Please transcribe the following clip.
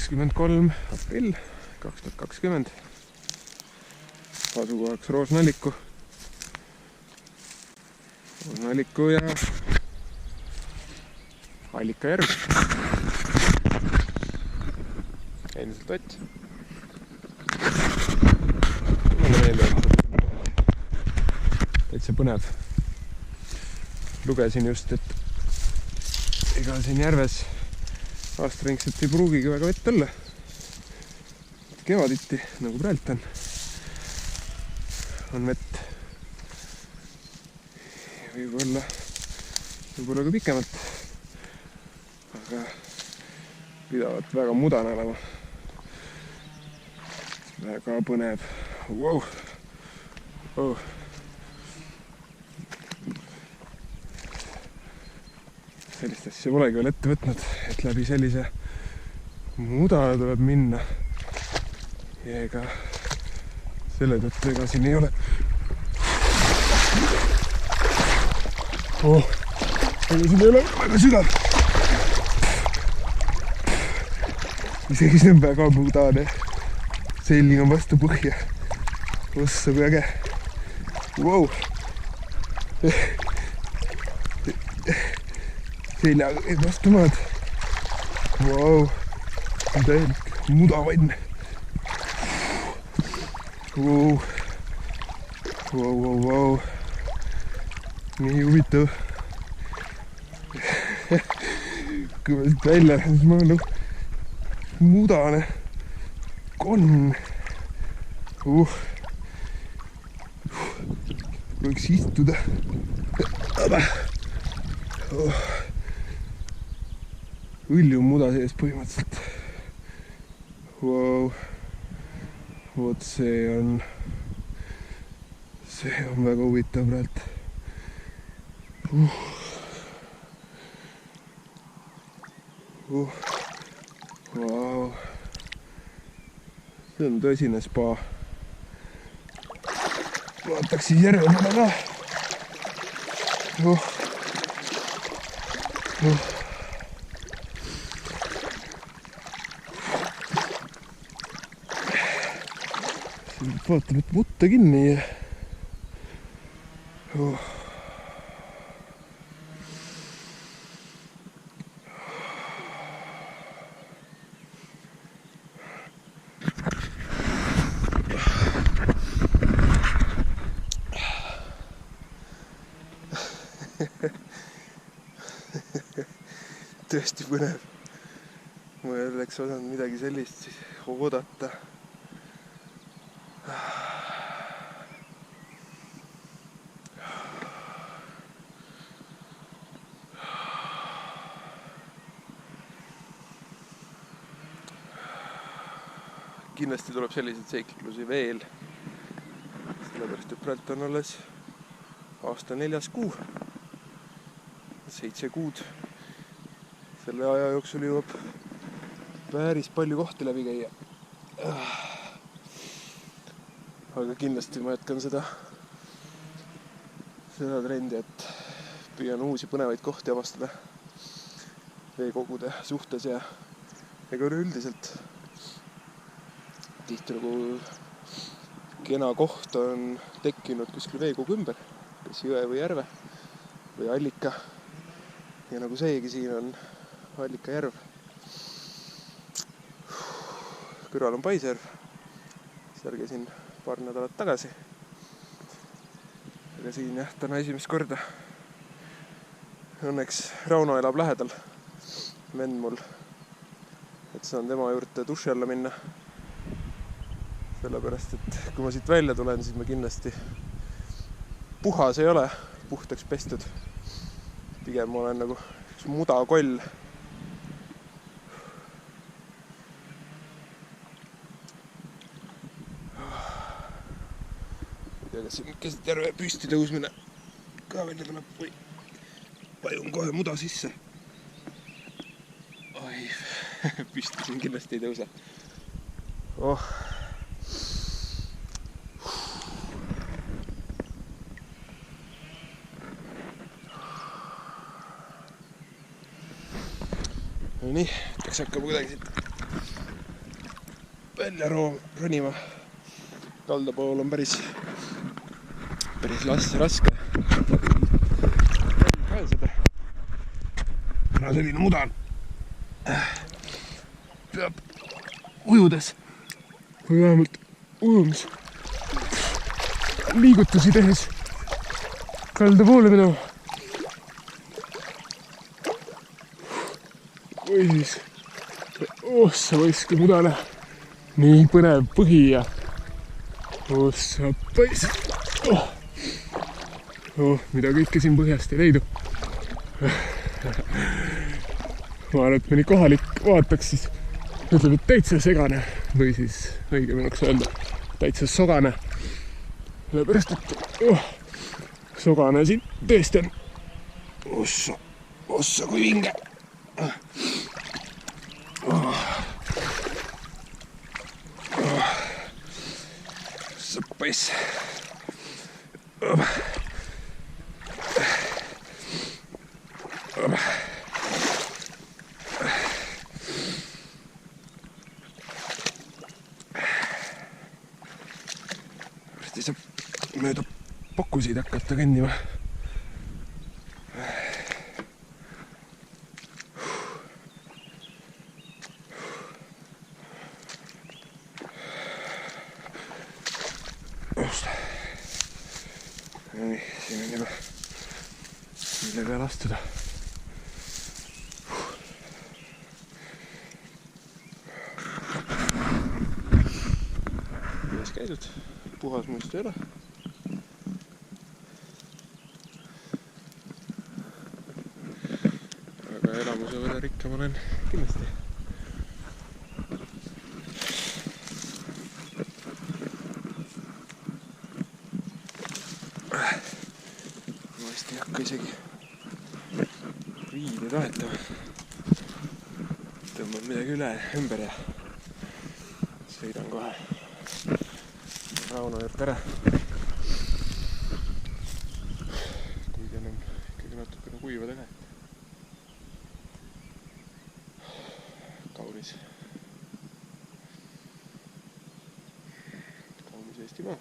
23. aprill 2020. Asukohaks Roosna-Alliku. Roosna-Alliku ja Allika järv. Endiselt Ott. Mulle meeldib. Täitsa põnev. Lugesin just, et ega siin järves aastaringselt ei pruugigi väga vett olla. Kevaditi, nagu praegu on vett. Võib-olla ka pikemalt. Aga pidavad väga mudane olema. Väga põnev. Wow. Oh. Sellist asja polegi veel ette võtnud, et läbi sellise muda tuleb minna. Ja ega selle tõttu ega siin ei ole. Ega siin ei ole väga sügav. Isegi see on väga mudane. Selling on vastu põhja. Ossa kui äge. Wow. Seljaga käib vastu maad. Wow. Täielik mudavann. Wow. Wow. Nii huvitav. Kui ma siit välja lähen, siis ma olen nagu mudane konn. Võiks istuda. Õlju muda sees põhimõtteliselt. Wow. Vot see on väga huvitav praegu. Wow. See on tõsine spa. Vaataks siis järve peale ka. Vaatab, et mutta kinni. Tõesti põnev. Ma ei oleks osanud midagi sellist siis oodata. Kindlasti tuleb selliseid seiklusi veel. Sellepärast, et praegu on alles aasta 4. kuu. 7 kuud. Selle aja jooksul jõuab päris palju kohti läbi käia. Aga kindlasti ma jätkan seda trendi, et püüan uusi põnevaid kohti avastada veekogude suhtes ja ega üldiselt tihti nagu kena koht on tekkinud kuskil veekogu ümber, kas jõe või järve või allika. Ja nagu seegi siin on Allika järv. Kõrval on Paisjärv. Seal käisin paar nädalat tagasi. Aga siin jah, täna esimest korda. Õnneks Rauno elab lähedal. Vend mul. Et saan tema juurde duši alla minna. Sellepärast, et kui ma siit välja tulen, siis ma kindlasti puhas ei ole, puhtaks pestud. Pigem ma olen nagu üks mudakoll. Ei tea, kas siin keset järve püsti tõusmine ka välja tuleb või vajun kohe muda sisse. Oi, püsti siin kindlasti ei tõuse. No nii, peaks hakkama kuidagi siit välja ronima. Kalda pool on päris raske pääseda. kuna selline muda peab ujudes või vähemalt liigutusi tehes kalda poole minema. või siis ossa võiski mudane. Nii põnev põhi ja ossa päis. Mida kõike siin põhjast ei leidu. Ma arvan, et mõni kohalik vaataks, siis ütleb, et täitsa segane või siis õigem oleks öelda täitsa sogane. Sellepärast, et sogane siin tõesti on ossa kui vinge. Sõppais. Varsti saab mööda pakkusid hakata kõndima. Nii, siin on juba mille peal astuda. Ühes käidud, puhas muist ei ole. Aga elamuse võrra rikkam olen kindlasti. Vast ei hakka isegi riide tahetama. Tõmban midagi ümber ja sõidan kohe Rauno juurde ära. Kuigi enam ikkagi natukene kuiva taga. Kaunis Eestimaa.